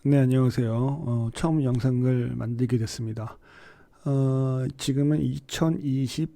네, 안녕하세요. 처음 영상을 만들게 됐습니다. 지금은 2022년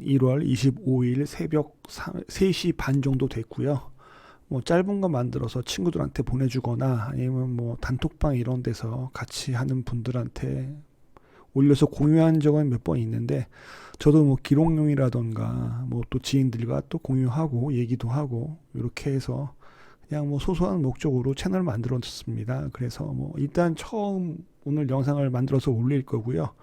1월 25일 새벽 3시 반 정도 됐고요. 뭐 짧은 거 만들어서 친구들한테 보내주거나 아니면 뭐 단톡방 이런 데서 같이 하는 분들한테 올려서 공유한 적은 몇 번 있는데, 저도 뭐 기록용이라던가 뭐 또 지인들과 또 공유하고 얘기도 하고 이렇게 해서 그냥 뭐 소소한 목적으로 채널을 만들었습니다. 그래서 뭐 일단 처음 오늘 영상을 만들어서 올릴 거고요.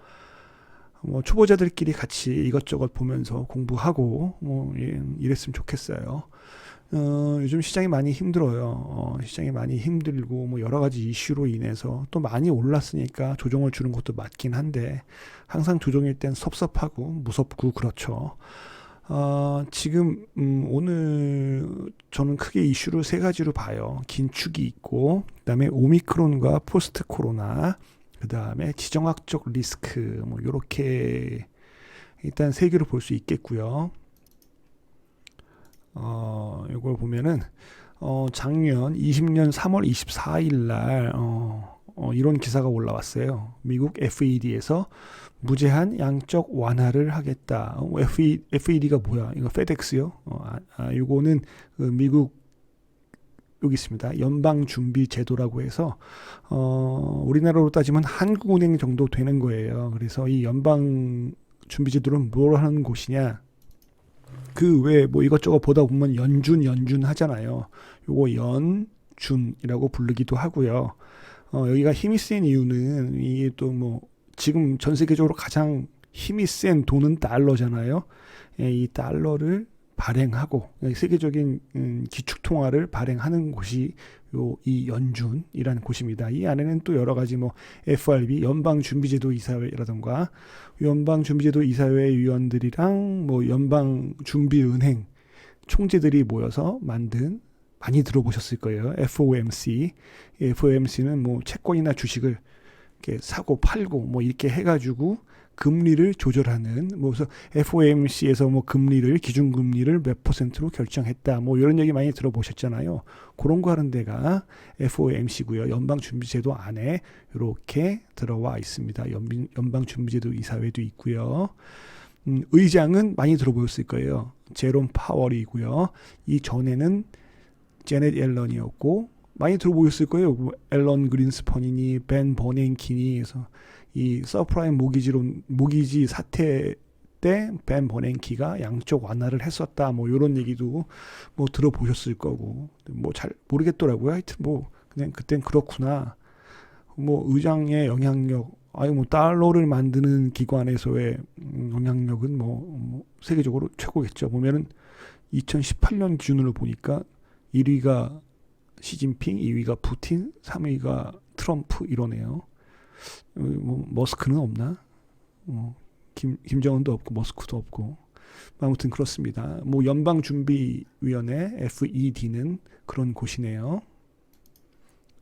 뭐 초보자들끼리 같이 이것저것 보면서 공부하고 뭐 이랬으면 좋겠어요. 요즘 시장이 많이 힘들어요. 시장이 많이 힘들고 뭐 여러 가지 이슈로 인해서 또 많이 올랐으니까 조정을 주는 것도 맞긴 한데, 항상 조정일 땐 섭섭하고 무섭고 그렇죠. 지금 오늘 저는 크게 이슈를 세 가지로 봐요. 긴축이 있고, 그다음에 오미크론과 포스트 코로나, 그다음에 지정학적 리스크, 뭐 요렇게 일단 세 개로 볼 수 있겠고요. 이걸 보면은 작년 20년 3월 24일 날 이런 기사가 올라왔어요. 미국 FED에서 무제한 양적 완화를 하겠다. FED가 뭐야? 이거 페덱스요? 이거는 그 미국 여기 있습니다. 연방준비제도라고 해서 우리나라로 따지면 한국은행 정도 되는 거예요. 그래서 이 연방준비제도는 뭘 하는 곳이냐? 그 외에 뭐 이것저것 보다 보면 연준 하잖아요. 요거 연준이라고 부르기도 하고요. 여기가 힘이 센 이유는 이게 또 뭐 지금 전 세계적으로 가장 힘이 센 돈은 달러잖아요. 이 달러를 발행하고 세계적인 기축 통화를 발행하는 곳이 이 연준이라는 곳입니다. 이 안에는 또 여러 가지 뭐 FRB 연방준비제도 이사회라던가 연방준비제도 이사회 위원들이랑 뭐 연방준비은행 총재들이 모여서 만든, 많이 들어보셨을 거예요. FOMC. FOMC는 뭐 채권이나 주식을 이렇게 사고 팔고 뭐 이렇게 해가지고 금리를 조절하는, 뭐 그래서 FOMC에서 뭐 금리를, 기준금리를 몇 퍼센트로 결정했다, 뭐 이런 얘기 많이 들어보셨잖아요. 그런 거 하는 데가 FOMC고요. 연방준비제도 안에 이렇게 들어와 있습니다. 연방준비제도 이사회도 있고요. 의장은 많이 들어보셨을 거예요. 제롬 파월이고요. 이 전에는 제넷 옐런이었고, 많이 들어보셨을 거예요. 뭐 앨런 그린스펀이니 벤 버냉키니 해서 이 서프라임 모기지 사태 때 벤 버냉키가 양적 완화를 했었다, 뭐 이런 얘기도 뭐 들어보셨을 거고, 뭐 잘 모르겠더라고요. 하여튼 뭐 그냥 그땐 그렇구나. 뭐 의장의 영향력, 아유 뭐 달러를 만드는 기관에서의 영향력은 뭐 세계적으로 최고겠죠. 보면은 2018년 기준으로 보니까 1위가 시진핑, 2위가 푸틴, 3위가 트럼프 이러네요. 뭐 머스크는 없나? 김정은도 없고 머스크도 없고. 아무튼 그렇습니다. 뭐 연방준비위원회 FED는 그런 곳이네요.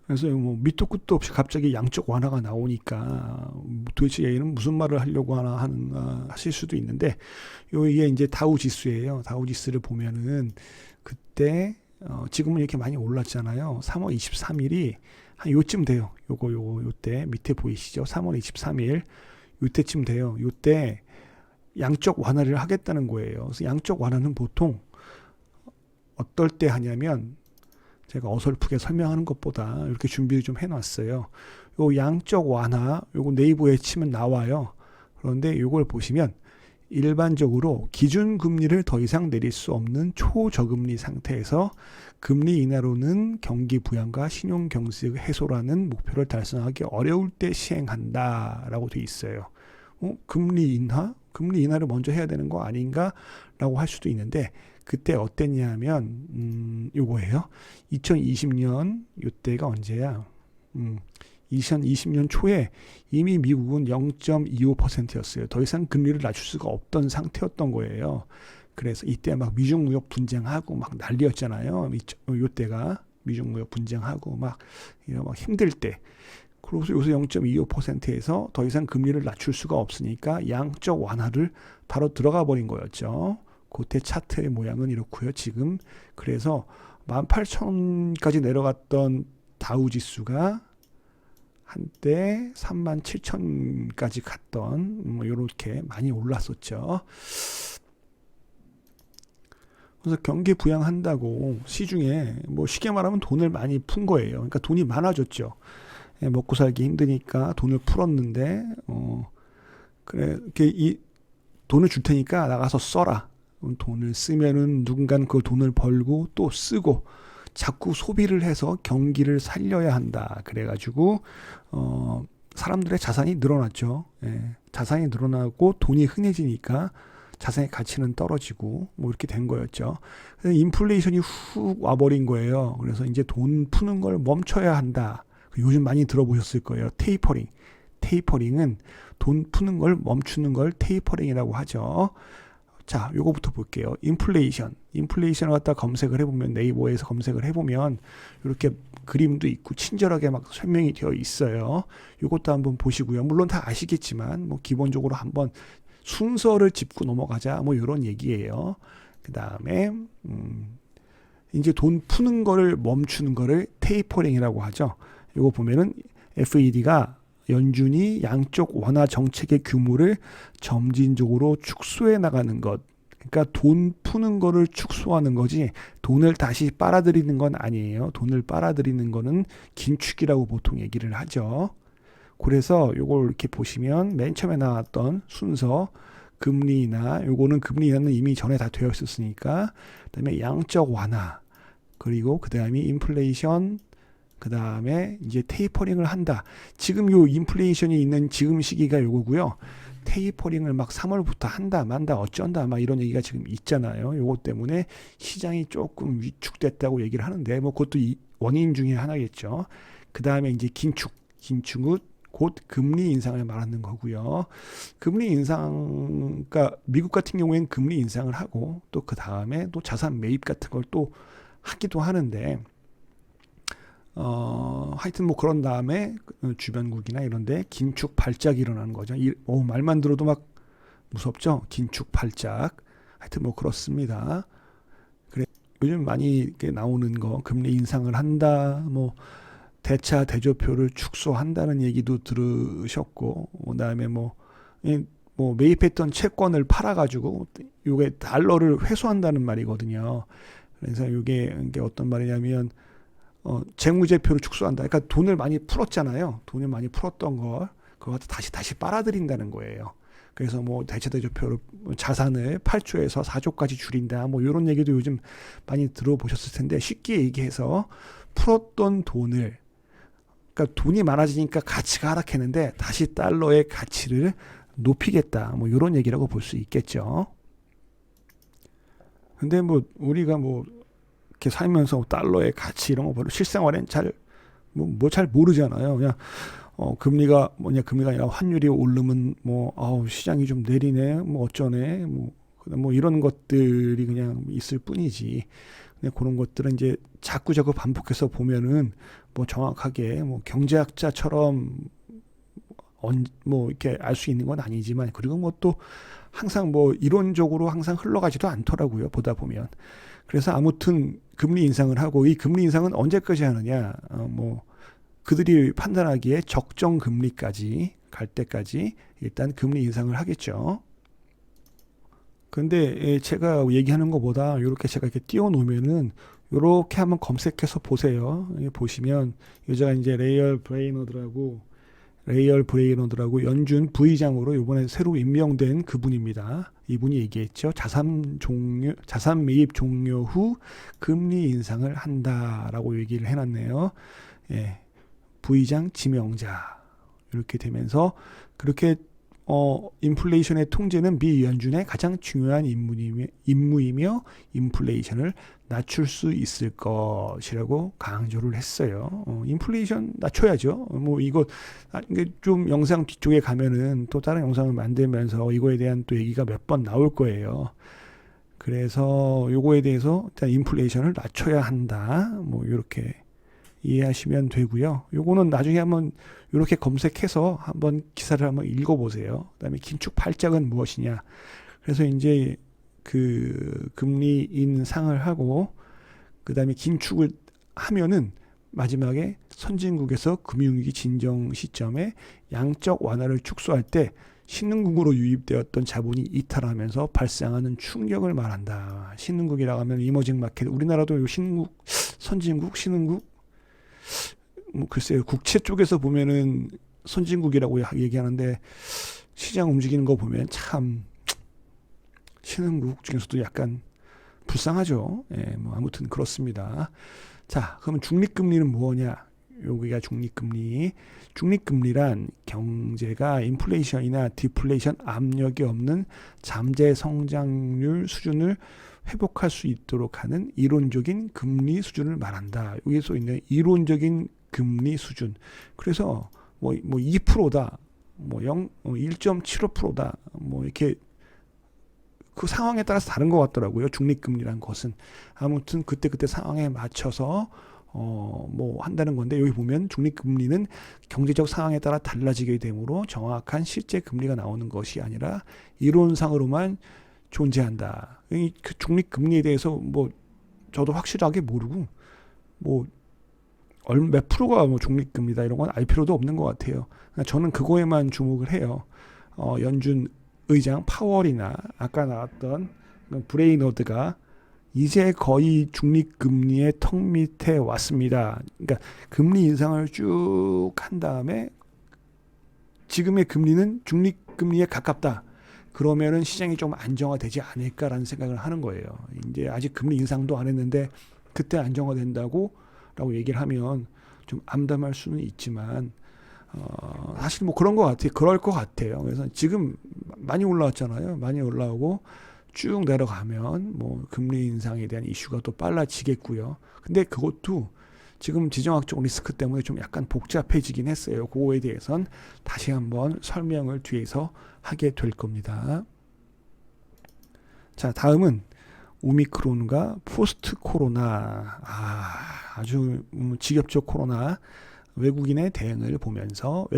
그래서 뭐 밑도 끝도 없이 갑자기 양적 완화가 나오니까 도대체 얘는 무슨 말을 하려고 하나 하실 수도 있는데, 이게 이제 다우 지수예요. 다우 지수를 보면은 그때 지금은 이렇게 많이 올랐잖아요. 3월 23일이 한 요쯤 돼요. 요때 밑에 보이시죠? 3월 23일 요때쯤 돼요. 요때 양적 완화를 하겠다는 거예요. 그래서 양적 완화는 보통 어떨 때 하냐면, 제가 어설프게 설명하는 것보다 이렇게 준비를 좀 해놨어요. 요 양적 완화, 요거 네이버에 치면 나와요. 그런데 요걸 보시면 일반적으로 기준금리를 더 이상 내릴 수 없는 초저금리 상태에서 금리 인하로는 경기 부양과 신용 경색 해소라는 목표를 달성하기 어려울 때 시행한다라고 돼 있어요. 금리 인하? 금리 인하를 먼저 해야 되는 거 아닌가? 라고 할 수도 있는데, 그때 어땠냐 하면 요거예요. 2020년 요때가 언제야? 2020년 초에 이미 미국은 0.25%였어요. 더 이상 금리를 낮출 수가 없던 상태였던 거예요. 그래서 이때 막 미중무역 분쟁하고 막 난리였잖아요. 이때가 미중무역 분쟁하고 막 힘들 때. 그래서 요새 0.25%에서 더 이상 금리를 낮출 수가 없으니까 양적 완화를 바로 들어가 버린 거였죠. 그때 차트의 모양은 이렇고요. 지금 그래서 18,000까지 내려갔던 다우 지수가 한때 37,000까지 갔던 뭐 이렇게 많이 올랐었죠. 그래서 경기 부양한다고 시중에 뭐 쉽게 말하면 돈을 많이 푼 거예요. 그러니까 돈이 많아졌죠. 예, 먹고 살기 힘드니까 돈을 풀었는데 그래 이렇게 이 돈을 줄 테니까 나가서 써라. 돈을 쓰면은 누군가는 그 돈을 벌고 또 쓰고 자꾸 소비를 해서 경기를 살려야 한다. 그래가지고 사람들의 자산이 늘어났죠. 예, 자산이 늘어나고 돈이 흔해지니까 자산의 가치는 떨어지고 뭐 이렇게 된 거였죠. 그래서 인플레이션이 훅 와버린 거예요. 그래서 이제 돈 푸는 걸 멈춰야 한다. 요즘 많이 들어보셨을 거예요. 테이퍼링. 테이퍼링은 돈 푸는 걸 멈추는 걸 테이퍼링이라고 하죠. 자, 요거부터 볼게요. 인플레이션. 인플레이션을 갖다 검색을 해보면 네이버에서 검색을 해보면 이렇게 그림도 있고 친절하게 막 설명이 되어 있어요. 요것도 한번 보시고요. 물론 다 아시겠지만 뭐 기본적으로 한번 순서를 짚고 넘어가자 뭐 이런 얘기예요. 그 다음에 이제 돈 푸는 거를 멈추는 거를 테이퍼링이라고 하죠. 요거 보면은 FED가 연준이 양쪽 완화 정책의 규모를 점진적으로 축소해 나가는 것. 그러니까 돈 푸는 거를 축소하는 거지 돈을 다시 빨아들이는 건 아니에요. 돈을 빨아들이는 거는 긴축이라고 보통 얘기를 하죠. 그래서 요걸 이렇게 보시면 맨 처음에 나왔던 순서 금리 인하, 요거는 금리 인하는 이미 전에 다 되어 있었으니까, 그다음에 양적 완화, 그리고 그다음에 인플레이션, 그다음에 이제 테이퍼링을 한다. 지금 요 인플레이션이 있는 지금 시기가 요거고요. 테이퍼링을 막 3월부터 한다 만다 어쩐다 막 이런 얘기가 지금 있잖아요. 요거 때문에 시장이 조금 위축됐다고 얘기를 하는데 뭐 그것도 원인 중에 하나겠죠. 그다음에 이제 긴축은 곧 금리 인상을 말하는 거고요. 금리 인상, 그러니까 미국 같은 경우에는 금리 인상을 하고 또 그 다음에 또 자산 매입 같은 걸 또 하기도 하는데 하여튼 뭐 그런 다음에 주변국이나 이런데 긴축 발작이 일어나는 거죠. 말만 들어도 막 무섭죠. 긴축 발작. 하여튼 뭐 그렇습니다. 그래 요즘 많이 이렇게 나오는 거 금리 인상을 한다. 뭐 대차 대조표를 축소한다는 얘기도 들으셨고, 그다음에 뭐 매입했던 채권을 팔아가지고 요게 달러를 회수한다는 말이거든요. 그래서 이게 어떤 말이냐면 재무제표를 축소한다. 그러니까 돈을 많이 풀었잖아요. 돈을 많이 풀었던 걸 그걸 다시 빨아들인다는 거예요. 그래서 뭐 대체대조표로 자산을 8조에서 4조까지 줄인다. 뭐 이런 얘기도 요즘 많이 들어보셨을 텐데 쉽게 얘기해서 풀었던 돈을 그러니까 돈이 많아지니까 가치가 하락했는데 다시 달러의 가치를 높이겠다. 뭐 이런 얘기라고 볼 수 있겠죠. 근데 뭐 우리가 뭐 이렇게 살면서 달러의 가치 이런 거 별로 실생활엔 잘 잘 모르잖아요. 그냥 금리가 아니라 환율이 오르면 시장이 좀 내리네. 뭐 어쩌네. 뭐 이런 것들이 그냥 있을 뿐이지. 근데 그런 것들은 이제 자꾸자꾸 반복해서 보면은 뭐 정확하게 뭐 경제학자처럼 뭐 이렇게 알 수 있는 건 아니지만 그리고 뭐 또 항상 뭐 이론적으로 항상 흘러가지도 않더라고요. 보다 보면. 그래서 아무튼 금리 인상을 하고 이 금리 인상은 언제까지 하느냐? 뭐 그들이 판단하기에 적정 금리까지 갈 때까지 일단 금리 인상을 하겠죠. 근데 제가 얘기하는 것보다 이렇게 제가 이렇게 띄워 놓으면은 이렇게 한번 검색해서 보세요. 보시면 여자가 이제 레이얼 브레이너드라고 연준 부의장으로 이번에 새로 임명된 그분입니다. 이분이 얘기했죠. 자산 매입 종료 후 금리 인상을 한다라고 얘기를 해놨네요. 예, 부의장 지명자 이렇게 되면서 그렇게 인플레이션의 통제는 미 연준의 가장 중요한 임무이며 인플레이션을 낮출 수 있을 것이라고 강조를 했어요. 인플레이션 낮춰야죠. 뭐 이게 좀 영상 뒤쪽에 가면은 또 다른 영상을 만들면서 이거에 대한 또 얘기가 몇 번 나올 거예요. 그래서 요거에 대해서 일단 인플레이션을 낮춰야 한다. 뭐 이렇게 이해하시면 되고요. 요거는 나중에 한번 이렇게 검색해서 한번 기사를 한번 읽어보세요. 그다음에 긴축 발작은 무엇이냐. 그래서 이제 그 금리 인상을 하고 그다음에 긴축을 하면은 마지막에 선진국에서 금융위기 진정 시점에 양적 완화를 축소할 때 신흥국으로 유입되었던 자본이 이탈하면서 발생하는 충격을 말한다. 신흥국이라고 하면 이머징 마켓, 우리나라도 신흥국, 선진국, 신흥국, 뭐 글쎄요, 국채 쪽에서 보면은 선진국이라고 얘기하는데 시장 움직이는 거 보면 참 신흥국 중에서도 약간 불쌍하죠. 예, 뭐 아무튼 그렇습니다. 자, 그러면 중립금리는 뭐냐? 여기가 중립금리. 중립금리란 경제가 인플레이션이나 디플레이션 압력이 없는 잠재 성장률 수준을 회복할 수 있도록 하는 이론적인 금리 수준을 말한다. 여기에 써 있는 이론적인 금리 수준. 그래서 뭐 2%다. 뭐 1.75%다. 뭐 이렇게 그 상황에 따라서 다른 것 같더라고요. 중립금리란 것은. 아무튼 그때 상황에 맞춰서 뭐 한다는 건데, 여기 보면 중립금리는 경제적 상황에 따라 달라지게 되므로 정확한 실제 금리가 나오는 것이 아니라 이론상으로만 존재한다. 그 중립금리에 대해서 뭐 저도 확실하게 모르고 뭐 몇 프로가 뭐 중립금리다 이런 건 알 필요도 없는 것 같아요. 저는 그거에만 주목을 해요. 연준 의장 파월이나 아까 나왔던 브레이너드가 이제 거의 중립금리의 턱 밑에 왔습니다. 그러니까 금리 인상을 쭉 한 다음에 지금의 금리는 중립금리에 가깝다. 그러면은 시장이 좀 안정화되지 않을까라는 생각을 하는 거예요. 이제 아직 금리 인상도 안 했는데 그때 안정화된다고 라고 얘기를 하면 좀 암담할 수는 있지만 사실 뭐 그런 것 같아요. 그럴 것 같아요. 그래서 지금 많이 올라왔잖아요. 많이 올라오고 쭉 내려가면 뭐 금리 인상에 대한 이슈가 또 빨라지겠고요. 근데 그것도 지금 지정학적 리스크 때문에 좀 약간 복잡해지긴 했어요. 그거에 대해선 다시 한번 설명을 뒤에서 하게 될 겁니다. 자, 다음은 오미크론과 포스트 코로나. 아주 지겹죠. 코로나. 외국의 대응을 보면서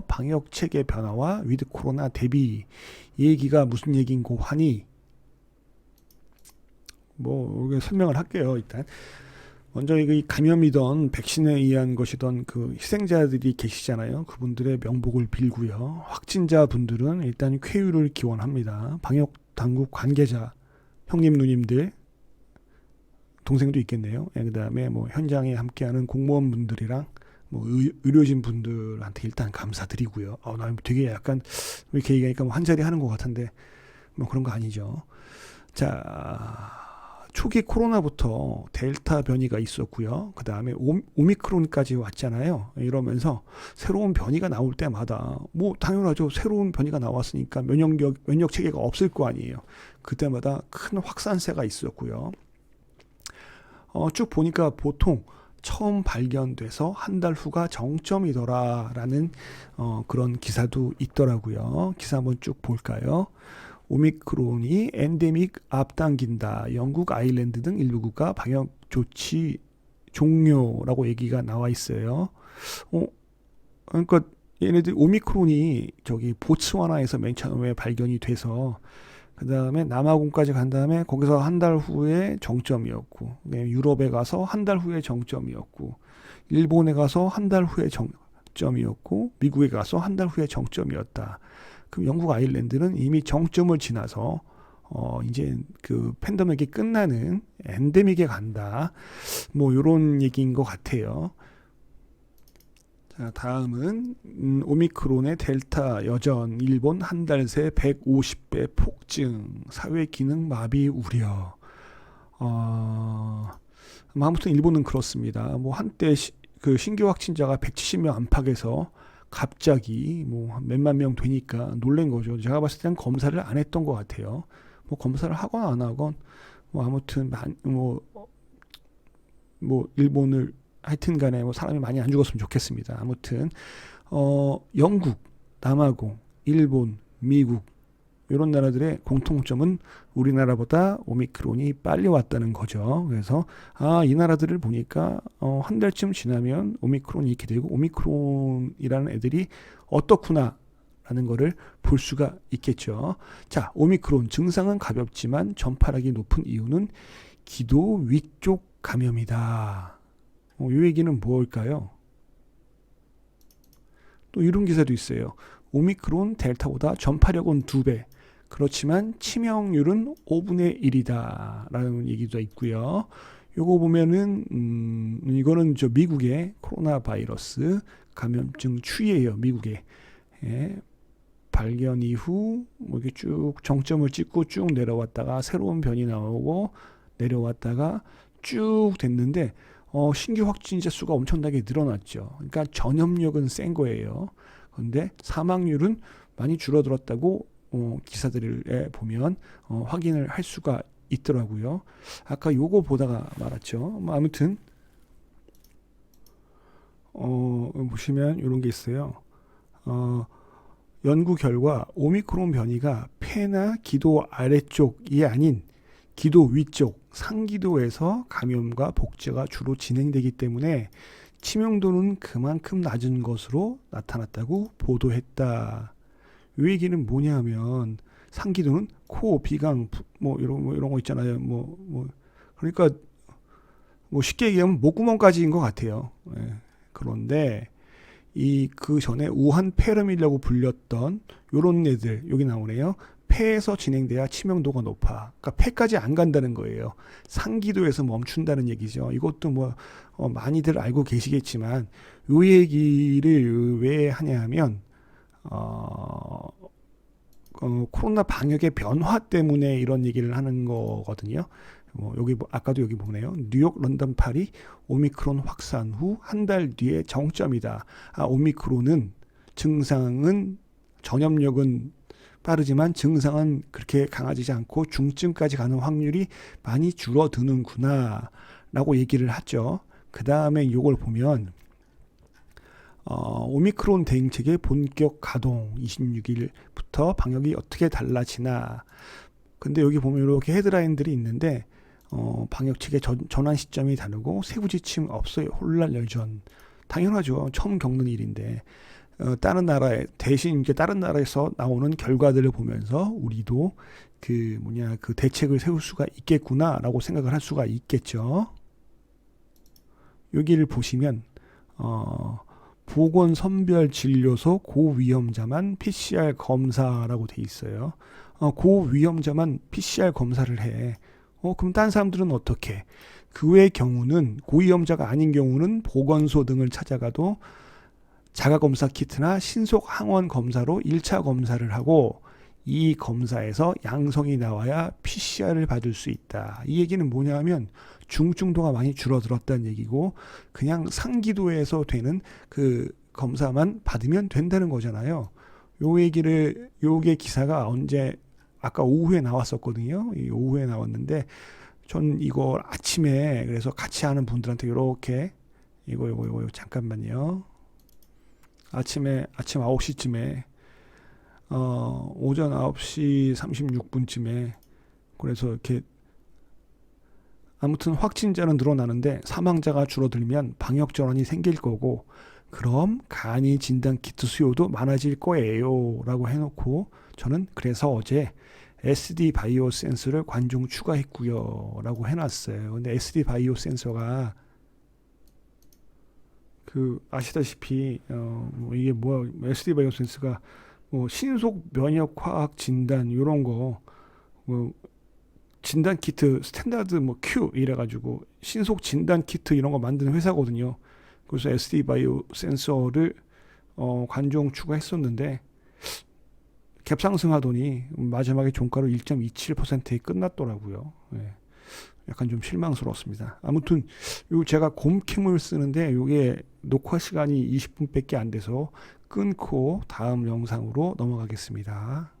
방역 체계 변화와 위드 코로나 대비, 이 얘기가 무슨 얘기인고 하니, 뭐 설명을 할게요. 일단 먼저 이 감염이던 백신에 의한 것이던 그 희생자들이 계시잖아요. 그분들의 명복을 빌고요. 확진자 분들은 일단 쾌유를 기원합니다. 방역 당국 관계자, 형님 누님들, 동생도 있겠네요. 그 다음에 뭐 현장에 함께하는 공무원분들이랑 뭐 의료진 분들한테 일단 감사드리고요. 나 되게 약간 이렇게 얘기하니까 뭐 한자리 하는 것 같은데 뭐 그런 거 아니죠. 자, 초기 코로나부터 델타 변이가 있었고요. 그 다음에 오미크론까지 왔잖아요. 이러면서 새로운 변이가 나올 때마다 뭐 당연하죠. 새로운 변이가 나왔으니까 면역 체계가 없을 거 아니에요. 그때마다 큰 확산세가 있었고요. 쭉 보니까 보통 처음 발견돼서 한 달 후가 정점이더라라는 그런 기사도 있더라고요. 기사 한번 쭉 볼까요? 오미크론이 엔데믹 앞당긴다. 영국, 아일랜드 등 일부 국가 방역 조치 종료라고 얘기가 나와 있어요. 그러니까 얘네들 오미크론이 저기 보츠와나에서 맨 처음에 발견이 돼서 그 다음에 남아공까지 간 다음에 거기서 한 달 후에 정점이었고, 유럽에 가서 한 달 후에 정점이었고, 일본에 가서 한 달 후에 정점이었고, 미국에 가서 한 달 후에 정점이었다. 그럼 영국, 아일랜드는 이미 정점을 지나서 이제 그 팬데믹이 끝나는 엔데믹에 간다. 뭐 이런 얘기인 것 같아요. 자, 다음은 오미크론의 델타 여전, 일본 한 달 새 150배 폭증, 사회 기능 마비 우려. 아무튼 일본은 그렇습니다. 뭐 한때 그 신규 확진자가 170명 안팎에서 갑자기 뭐 몇만 명 되니까 놀란 거죠. 제가 봤을 때는 검사를 안 했던 것 같아요. 뭐 검사를 하건 안 하건 뭐 아무튼 뭐 일본을 하여튼 간에 뭐 사람이 많이 안 죽었으면 좋겠습니다. 아무튼 영국, 남아공, 일본, 미국 이런 나라들의 공통점은 우리나라보다 오미크론이 빨리 왔다는 거죠. 그래서 이 나라들을 보니까 한 달쯤 지나면 오미크론이 이렇게 되고 오미크론이라는 애들이 어떻구나 라는 거를 볼 수가 있겠죠. 자, 오미크론 증상은 가볍지만 전파력이 높은 이유는 기도 위쪽 감염이다. 이 얘기는 뭘까요? 또 이런 기사도 있어요. 오미크론 델타보다 전파력은 2배. 그렇지만 치명률은 5분의 1이다. 라는 얘기도 있고요. 요거 보면은 이거는 저 미국의 코로나 바이러스 감염증 추이예요. 미국의. 예. 발견 이후 뭐 이렇게 쭉 정점을 찍고 쭉 내려왔다가 새로운 변이 나오고 내려왔다가 쭉 됐는데 신규 확진자 수가 엄청나게 늘어났죠. 그러니까 전염력은 센 거예요. 그런데 사망률은 많이 줄어들었다고 기사들에 보면 확인을 할 수가 있더라고요. 아까 요거 보다가 말았죠. 뭐 아무튼 보시면 이런 게 있어요. 연구 결과 오미크론 변이가 폐나 기도 아래쪽이 아닌 기도 위쪽 상기도에서 감염과 복제가 주로 진행되기 때문에 치명도는 그만큼 낮은 것으로 나타났다고 보도했다. 이 얘기는 뭐냐면 상기도는 코, 비강, 뭐 이런 거 있잖아요. 그러니까 뭐 쉽게 얘기하면 목구멍까지인 것 같아요. 예. 그런데 그 전에 우한 폐렴이라고 불렸던 요런 애들 여기 나오네요. 폐에서 진행돼야 치명도가 높아. 그러니까 폐까지 안 간다는 거예요. 상기도에서 멈춘다는 얘기죠. 이것도 많이들 알고 계시겠지만 요 얘기를 왜 하냐면 코로나 방역의 변화 때문에 이런 얘기를 하는 거거든요. 여기 아까도 여기 보네요. 뉴욕, 런던, 파리 오미크론 확산 후 한 달 뒤에 정점이다. 오미크론은 증상은 전염력은 빠르지만 증상은 그렇게 강하지 않고 중증까지 가는 확률이 많이 줄어드는구나 라고 얘기를 하죠. 그 다음에 이걸 보면 오미크론 대응책의 본격 가동 26일부터 방역이 어떻게 달라지나. 근데 여기 보면 이렇게 헤드라인들이 있는데 방역책의 전환 시점이 다르고 세부 지침 없어요. 혼란 여전. 당연하죠. 처음 겪는 일인데 다른 나라에 대신 이제 다른 나라에서 나오는 결과들을 보면서 우리도 그 대책을 세울 수가 있겠구나라고 생각을 할 수가 있겠죠. 여기를 보시면 보건선별진료소 고위험자만 PCR 검사라고 돼 있어요. 고위험자만 PCR 검사를 해. 그럼 딴 사람들은 어떻게? 그 외의 경우는 고위험자가 아닌 경우는 보건소 등을 찾아가도 자가검사 키트나 신속 항원 검사로 1차 검사를 하고 이 검사에서 양성이 나와야 PCR을 받을 수 있다. 이 얘기는 뭐냐면 중증도가 많이 줄어들었다는 얘기고 그냥 상기도에서 되는 그 검사만 받으면 된다는 거잖아요. 요게 기사가 언제 아까 오후에 나왔었거든요. 오후에 나왔는데 전 이거 아침에 그래서 같이 하는 분들한테 이렇게 이거 잠깐만요. 아침 9시쯤에 오전 9시 36분쯤에 그래서 이렇게 아무튼 확진자는 늘어나는데 사망자가 줄어들면 방역 전환이 생길 거고 그럼 간이 진단 키트 수요도 많아질 거예요 라고 해놓고 저는 그래서 어제 SD 바이오 센서를 관중 추가했고요 라고 해놨어요. 근데 SD 바이오 센서가 아시다시피 이게 SD 바이오 센서가 신속 면역 화학 진단 이런 거 진단 키트 스탠다드 Q 이래가지고 신속 진단 키트 이런 거 만드는 회사거든요. 그래서 SD 바이오 센서를 관종 추가했었는데 갭상승하더니 마지막에 종가로 1.27%에 끝났더라고요. 예. 약간 좀 실망스러웠습니다. 아무튼 제가 곰캠을 쓰는데 이게 녹화 시간이 20분밖에 안 돼서 끊고 다음 영상으로 넘어가겠습니다.